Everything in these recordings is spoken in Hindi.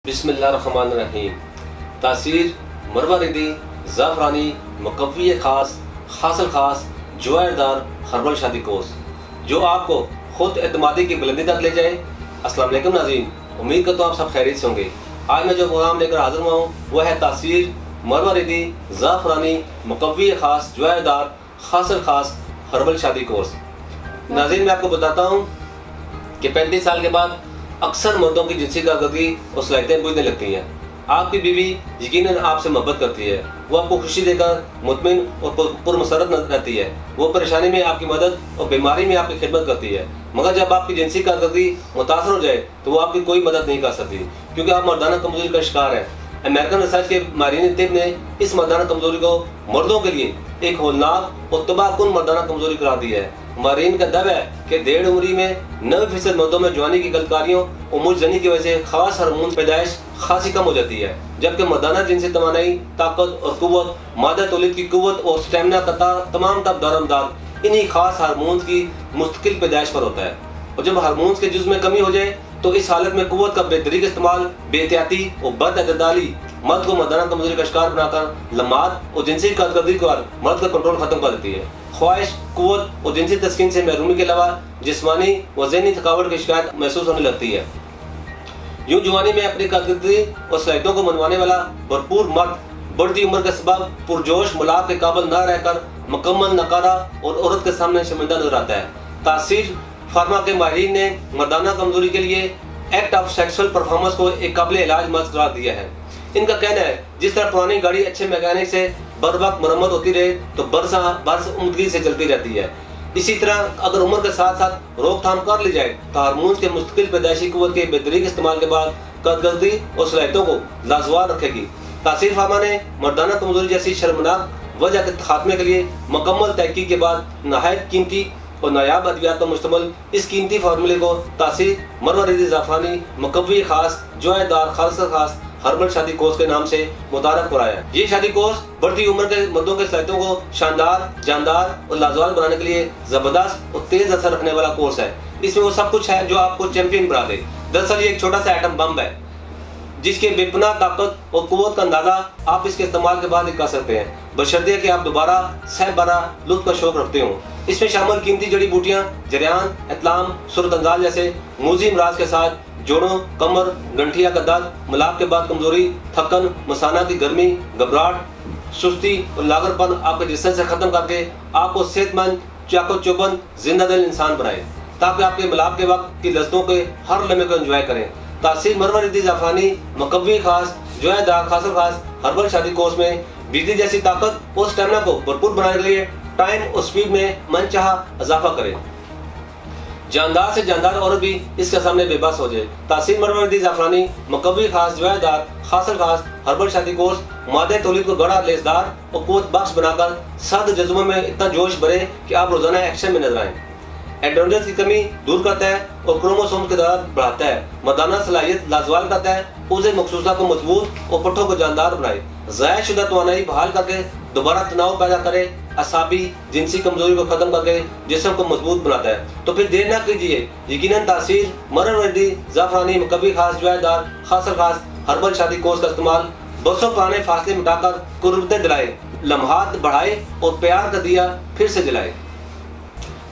बिस्मिल्लाहिर्रहमानिर्रहीम। तासीर मरवरिदी ज़ाफ़रानी मुकव्वी ख़ास हासिल ख़ास जवायरदार हर्बल शादी कोर्स जो आपको खुद एतमादी की बुलंदी तक ले जाए। अस्सलाम वालेकुम नाज़रीन, उम्मीद करता हूँ आप सब खैरियत से होंगे। आज मैं जो प्रोग्राम लेकर हाजिर हुआ हूँ वह है तासीर मरवरिदी ज़ाफ़रानी मुकव्वी ख़ास जवायरदार हासिल ख़ास हर्बल शादी कोर्स। नाज़रीन, मैं आपको बताता हूँ कि 35 साल के बाद अक्सर मर्दों की जिनसी कारकर्दगी और सलाहियतें बुझने लगती हैं। आपकी बीवी यकीनन आपसे मोहब्बत करती है, वो आपको खुशी देकर मुतमिन और पुरमसरत रहती है। वो परेशानी में आपकी मदद और बीमारी में आपकी खिदमत करती है। मगर जब आपकी जिनसी कारकर्दगी मुतासर हो जाए तो वो आपकी कोई मदद नहीं कर सकती, क्योंकि आप मर्दाना कमजोरी का शिकार है। अमेरिकन रिसर्च के माहिरीन तिब ने इस मर्दाना कमजोरी को मर्दों के लिए एक होलनाक और तबाहकुन मर्दाना कमजोरी करार दी है। माहिरीन का दावा है कि 1.5 उम्री में 90% मर्दों में जवानी की गलकारियों और मुजजनी की वजह से खास हार्मोन पैदाइश खासी कम हो जाती है, जबकि मर्दाना जिनसी तवानाई, ताकत और कुव्वत, मादा तौलीद की कुव्वत और स्टेमिना का तमाम दारोमदार इन्हीं खास हार्मोन की मुस्तकिल पैदाइश पर होता है। और जब हार्मोन्स के जुज़ में कमी हो जाए तो इस हालत में कुव्वत का बेतरीका इस्तेमाल, बेहतियाती और बदअतदाली मर्द को मर्दाना कमजोरी का शिकार बनाकर लम्हात और जिनसी कारकर्दगी पर मर्द का कंट्रोल खत्म कर देती है। ख्वाहिश, कुव्वत और जिनसी तस्कीन से महरूमी के अलावा जिस्मानी व ज़हनी थकावट की शिकायत महसूस होने लगती है। यूं जवानी में अपनी कारकर्दगी और सलाहियतों को मनवाने वाला भरपूर मर्द बढ़ती उम्र के सबब पुरजोश मुलाक के काबिल न रहकर मुकम्मल नकारा और औरत के सामने शर्मिंदा नजर आता है। तासीर फार्मा के माहिरीन ने मर्दाना कमजोरी के लिए एक्ट ऑफ सेक्सुअल परफॉर्मेंस को एक काबिल इलाज मर्ज करार दिया है। इनका कहना है जिस तरह पुरानी गाड़ी अच्छे मैकेनिक से बर वक्त मरम्मत होती रहे तो बरस उम्दगी से चलती रहती है, इसी तरह अगर उम्र के साथ साथ रोकथाम कर ली जाए तो हार्मोन्स के मुस्तकिल पैदाइशी कुव्वत के बेहतरीन इस्तेमाल के बाद कारकर्दगी और सलाहियतों को लाजवाब रखेगी। तासीर फार्मा ने मर्दाना कमजोरी जैसी शर्मनाक वजह के खात्मे के लिए मुकम्मल तहकीक के बाद नहायत कीमती और नायाब अद्वियात पर मुश्तमिल इस कीमती फार्मूले को तासीर मरवरिदी ज़ाफ़रानी मुकव्वी ख़ास जवायरदार खास हर्बल शादी कोर्स के नाम से मुतारफ कराया। ये शादी कोर्स बढ़ती उम्र के मर्दों के सलाहियतों को शानदार, जानदार और लाजवाब बनाने के लिए जबरदस्त और तेज असर रखने वाला कोर्स है। इसमें वो सब कुछ है जो आपको चैंपियन बना दे। दरअसल ये एक छोटा सा एटम बम है जिसके बेपनाह ताकत और कुव्वत का अंदाजा आप इसके इस्तेमाल के बाद ही कर सकते हैं, बशर्ते कि आप दोबारा सहबारा लुत्फ का शौक रखते हो। इसमें शामिल कीमती जड़ी बूटियाँ जरियान, इतलाम, सुरतंजाल जैसे मूजी अमराज के साथ जोड़ों, कमर, गंठिया का दर्द, मिलाप के बाद कमजोरी, थकन, मसाना की गर्मी, घबराहट, सुस्ती और लागरपन आपके जिस्म से खत्म करके आपको सेहतमंद, चाको चौबंद, जिंदा दिल इंसान बनाए, ताकि आपके मिलाप के वक्त की लज्जतों के हर लम्हे को एंजॉय करें। तासीर मरवरिदी ज़ाफ़रानी मुकव्वी ख़ास जवायरदार खास हर्बल शादी कोर्स में बिजली जैसी ताकत और स्टेमिना को भरपूर बनाने के लिए टाइम और स्पीड में मनचाहा इजाफा करें। जानदार से जानदार औरत भी इसके सामने बेबस हो जाए। तासीर मरवरिदी ज़ाफ़रानी मुकव्वी ख़ास जवायरदार खास हर्बल शादी कोर्स मादे तौलीद को गड़ा, लेसदार और कुव्वत बख्श बनाकर सर्द जज्बों में इतना जोश भरे कि आप रोजाना एक्शन में नजर आए। एंड्रोजन की कमी दूर करता है और क्रोमोसोम की तादाद बढ़ाता है। मर्दाना सलाहियत लाजवाब करता है, उसे मखसूसा को मजबूत और पट्ठों को जानदार बनाए, ज़ाया शुदा तवानाई बहाल करके दोबारा तनाव पैदा करे, असाबी जिनसी कमजोरी को खत्म करके जिस्म को मजबूत बनाता है। तो फिर देर न कीजिए, यकीनन तासीर मरवरिदी ज़ाफ़रानी मुकव्वी ख़ास जवायरदार खास हर्बल शादी कोर्स का इस्तेमाल बरसों पुराने फासले मिटाकर कुर्बतें दिलाए, लम्हात बढ़ाए और प्यार का दिया फिर से जलाए।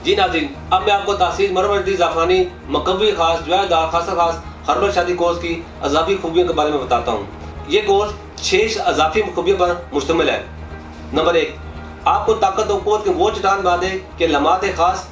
जी नाज़रीन, अब मैं आपको तासीर मरवरिदी ज़ाफ़रानी मुकव्वी ख़ास जवायरदार खास हर्बल शादी कोर्स की अज़ाफ़ी खूबियों के बारे में बताता हूँ। ये कोर्स 6 अज़ाफ़ी खूबियों पर मुश्तमिल है। नंबर 1, आपको ताकत और क़ुव्वत के वो चट्टान बना दे कि लम्हात खास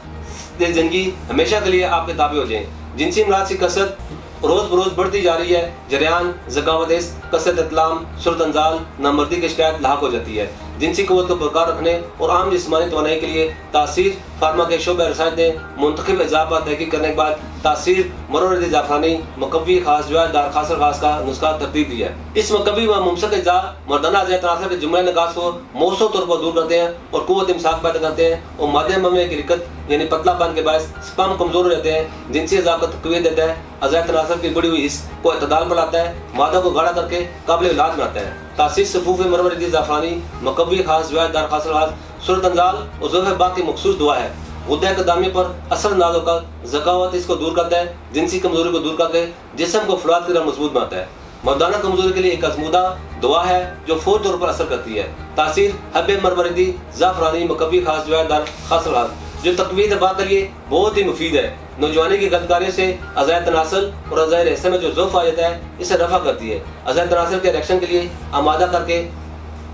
ज़िंदगी हमेशा के लिए आपके ताबे हो जाएँ। जिनसी अमराज की कसरत रोज़ बरोज़ बढ़ती जा रही है। जरियान, ज़कावत, कसरत, इतलाम, सुरतंजाल, नामर्दी की शिकायत लाक हो जाती है। जिनसी कुव्वत को बरकरार रखने और आम जिस्मानी तवानाई के लिए तासीर फार्मा के शोबे रसायत ने मुंतखब इजाफा तहकीक करने के बाद तासीर मरवरिदी ज़ाफ़रानी मुकव्वी ख़ास जवायरदार खास का नुस्खा तरतीब दिया है। इस मुकव्वी व मुमसक अज़ा मर्दाना तनासर के जुमला नगास को मौसू तौर पर दूर करते हैं और कुव्वत इमसाक पैदा करते हैं और मादे मम्मे की रिकत यानी पतलापन के बायस स्पर्म कमजोर हो जाते हैं। जिनसी अज़ा को तक़वियत देता है, अज़ा तनासर की बढ़ी हुई हिस्स को इतदाल पर लाता है, मादा को गाढ़ा करके काबिल इलाज बनाता है। तासीर सफूफ मरवरिदी ज़ाफ़रानी मुकव्वी ख़ास जवायरदार खास सुरतंजाल और ज़ुल्फ़ बाक की मखसूस दुआ है। गुद्दा के दामे पर असर अंदाज होकर ज़कावत इसको दूर करता है, जिनसी कमजोरी को दूर करके जिस्म को फुलाद की तरह मजबूत बनाता है। मर्दाना कमजोरी के लिए एक आजमूदा दुआ है जो फौरी तौर पर असर करती है। तासीर हब्बे मरवरिदी ज़ाफ़रानी मकवी खास जवायदार खासल खास जो तकवी दबा के लिए बहुत ही मुफीद है। नौजवानी की गलतकारियों से अज़ाय तनासल और अज़ाय रहसे में जो ज़ौफ़ आ जाता है इसे रफ़ा करती है। अज़ाय तनासल के रिएक्शन के लिए आमादा करके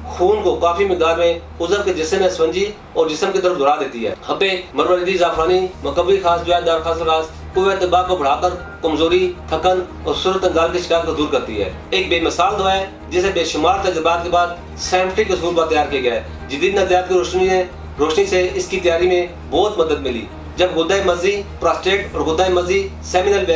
खून को काफ़ी मिकदार में उज़व के जिस्म में स्पंजी और जिस्म की तरफ दौड़ा देती है। हब्बे मरवरिदी ज़ाफ़रानी मकवी खास जवायदार खासल खास कुव्वत दबा को बढ़ाकर कमजोरी, थकन और सूरत अंगाल की शिकायत को दूर करती है। एक बेमिसाल दवा है जिसे बेशुमार तजुर्बात के बाद साइंटिफिक असूल पर तैयार किया गया है। जदीद नज़रियात की रोशनी से इसकी तैयारी में बहुत मदद मिली। जब गुद्दा मज़ी, प्रोस्टेट और गुद्दा मज़ी, सेमिनल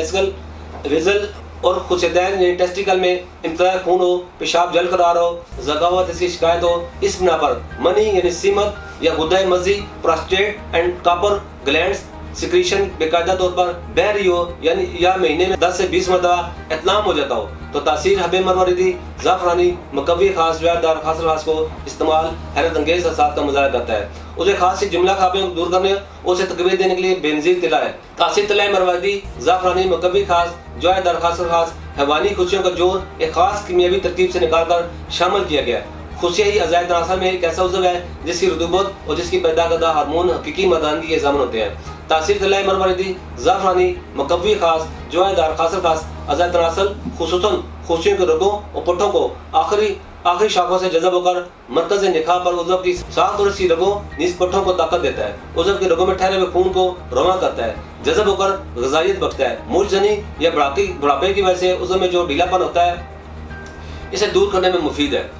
वेसल और खुशदैन यानी टेस्टिकल में इम्तला खून हो, पेशाब जल करार हो, ज़गावत इसकी शिकायत हो, इस बिना पर मनी यानी सीमत या गुद्दा मज़ी, prostate and Cowper glands secretion बेकायदा तौर पर बह रही हो यानी या महीने में 10 से 20 मरतबा इत्लाम हो जाता हो तो तासीर हब्बे मरवरिदी ज़ाफ़रानी मकवी खास जवायदार खासल खास को इस्तेमाल हैरत अंगेज़ असरात का मुज़ाहिरा करता है। उसे खास से जुमला खामियों को दूर करने और उसे तकवीत देने के लिए बेनज़ीर तिला है। तासीर तिला मरवरिदी ज़ाफ़रानी मकवी खास जवायदार खासल खास हैवानी खुशियों का जोर एक खास कीमियावी तरकीब से निकाल कर शामिल किया गया है। खुशियाँ ही अज़ाय तनासल में एक ऐसा उज़व है जिसकी रुतूबत और जिसकी पैदा करदा हार्मोन हकीकी मर्दानगी के ज़ामन होते हैं। तासीर तिला मरवरिदी ज़ाफ़रानी मकवी खास जवायदार खासल खास अज़ाय तनासल खुसूसन खुशियों के रगों और पुट्ठों को आखिरी शाखों से जज़ब होकर मरकज़ निखाह पर उज़व की साख और सी रगों नीस पुट्ठों को ताकत देता है। उज़व के रगों में ठहरे हुए खून को रवां करता है, जज़ब होकर ग़िज़ाइयत बख्शता है। मूर्छजनी या बुढ़ापे की वजह से उज़व में जो ढीलापन होता है इसे दूर करने में मुफीद है।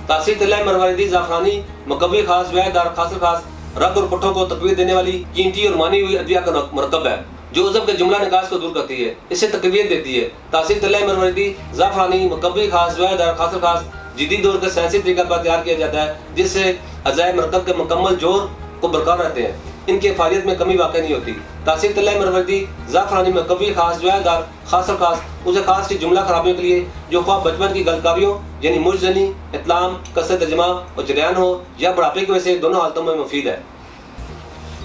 तासीर तिला मरवरिदी ज़ाफ़रानी मकवी खास जवायदार खासल खास रग और पुट्ठों को तकवीत देने वाली कीमती और मानी हुई अदविया का मरकब है जो उज़व के जुमला निकास को दूर करती है, इससे तकवीत देती है। तासीर तिला मरवरिदी ज़ाफ़रानी मकवी खास जवायदार खासल खास जदीद दौर के साइंसी तरीका पर तैयार किया जाता है जिससे अज़ाय मरकब के मुकम्मल जोर को बरकरार रहते हैं, इनकी फ़ायदियत में कमी वाक़ई नहीं होती। तासीर तिला मरवरिदी ज़ाफ़रानी मकवी खास जवायदार खासल खास उसे खास की जुमला खराबियों के लिए जो ख्वाह बचपन की गलतकारियों यानी मुर्जनी, इत्लाम, कसरत जमा और जरियान हो या बुढ़ापे की वजह से दोनों हालतों में मुफीद है।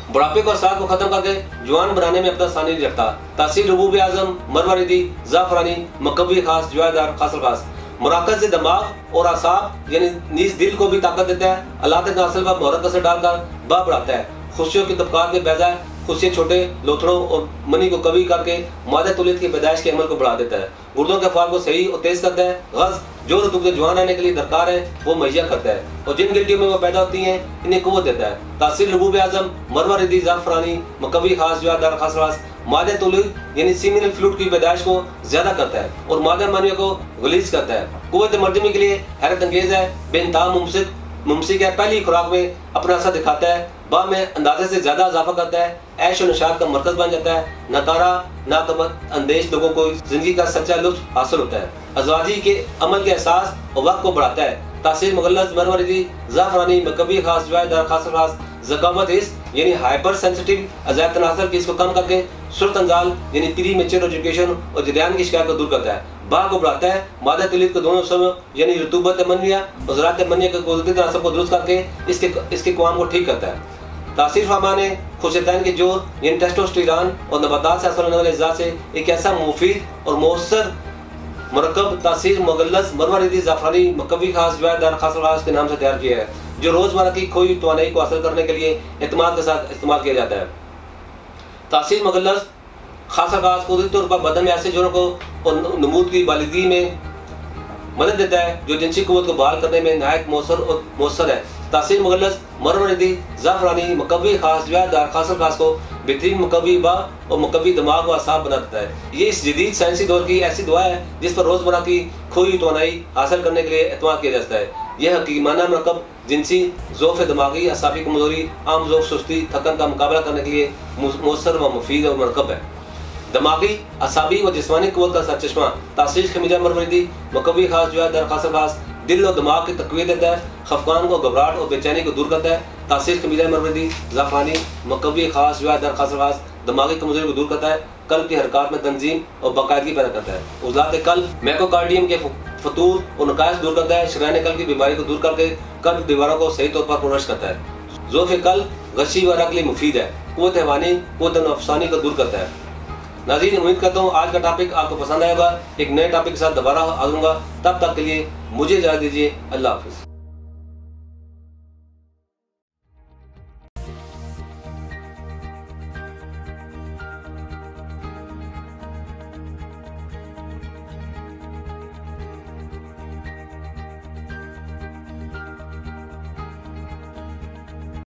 बुढ़ापे को असरात को खत्म करके जवान बनाने में अपना सानी रखता। तासीर रबूब आज़म मरवरिदी ज़ाफ़रानी मकवी खास जवायदार खासल खास मुराकज़ से दिमाग और आसाब यानी नीज दिल को भी ताकत देता है। अल्लाह के नासिल पर मुहर्रक असर डालकर बा बढ़ाता है। खुशियों की तबकात के बजाय खुशियाँ छोटे लोथड़ों और मनी को कवी करके मादा तुलियत की पैदाइश के अमल को बढ़ा देता है। गुर्दों के अफ़आल को सही और तेज़ करता है। गज़ जो रतूब के जवान रहने के लिए दरकार है वो मुहैया करता है और जिन गिल्टियों में वो पैदा होती हैं इन्हें क़ुव्वत देता है। तासीर रबूब आज़म मरवरिदी ज़ाफ़रानी मकवी खास जवायदार खासल खास मादा तुलियत यानी सीमिनल फ्लूइड की पैदाइश को ज़्यादा करता है और मादा मनियों को गलीज़ करता है। क़ुव्वत मर्दमी के लिए हैरत अंगेज़ है, बेइंतहा मुमसिक है। पहली खुराक में अपना असर दिखाता है, बा में अंदाजे से ज़्यादा इजाफा करता है, ऐश और नशात का मरकज़ बन जाता है। नकारा नाकबत अंदेश लोगों को ज़िंदगी का सच्चा लुत्फ़ हासिल होता है। अज़वाजी के अमल के एहसास और वक्त को बढ़ाता है। तासीर मुगल्लज़ मरवरिदी ज़ाफ़रानी मकवी खास जवायदार खासल खास ज़कावत हिस यानी हाइपर सेंसिटिव अज़ाय तनासल की इसको कम करके सूरत अंजाल यानी प्री मेच्योर एजुकेशन और जरियान की शिकायत को दूर करता है। बाग को बढ़ाता है। मादा तुलियत के दोनों समय यानी रतूबत मनिया और ज़रात मनिया के कुदरती तनासब को दुरुस्त करके इसके क़वाम को ठीक करता है। तासीर फरमाने खुशदैन के जोर यानी टेस्टोस्टेरोन और नबातात से हासिल होने वाले अज़्ज़ा से एक ऐसा मुफीद और मौसर मरकब तासीर मुगल्लज़ मरवरिदी ज़ाफ़रानी मकवी खास जवायदार खासल खास के नाम से तैयार किया है जो रोज़मर्रा की खोई तवानाई को हासिल करने के लिए एतमाद के साथ इस्तेमाल किया जाता है। तासीर मुगल्लज़ खासा खास कुदरती तौर पर बदन में ऐसे जोड़ों को और नमूद की बालिगी में मदद देता है जो जिनसी क़ुव्वत को बहाल करने में नहायत मौसर है। तासीर मुगल्लज़ मरवरिदी ज़ाफ़रानी मकवी खास जवायदार खासल खास को बेहतरीन मकवी बा और मकवी दिमाग व असाब बना देता है। ये इस जदीद साइंसी दौर की ऐसी दुआ है जिस पर रोज़मर्रा की खोई तवानाई हासिल करने के लिए एतमाद किया जाता है। यह हकीमाना मरकब जिनसी ज़ौफ़ दिमागी असाबी कमज़ोरी आम ज़ौफ़ सुस्ती थकन का मुकाबला करने के लिए मौसर व मुफीद और मरकब है। दिमागी असाबी व जिस्मानी क़ुव्वत का सरचश्मा तासीर खमीजा मरवरिदी मकवी खास जवायदार खासल खास दिल और दिमाग की तक़वीत देता है, खफकान को घबराहट और बेचैनी को दूर करता है। तासीर खमीजा मरवरिदी ज़ाफ़रानी मकवी खास जवायदार खासल खास दिमागी कमज़ोरी को दूर करता है, कल्ब की हरकत में तंजीम और बाकायदगी पैदा करता है। उज़लात कल्ब मैकोकार्डियम के फतूर और नकाइस दूर करता है, शरायन कल्ब की बीमारी को दूर करके कल्ब दीवारों को सही तौर पर पुरश करता है। ज़ौफ़ कल्ब गशी व रग के लिए मुफीद है, क़ुव्वत हैवानी क़ुव्वत नफ़सानी को दूर करता है। नाज़रीन, उम्मीद करता हूँ आज का टॉपिक आपको पसंद आएगा। एक नए टॉपिक के साथ दोबारा आऊँगा, तब तक के लिए मुझे इजाज़त दीजिए। अल्लाह हाफिज़।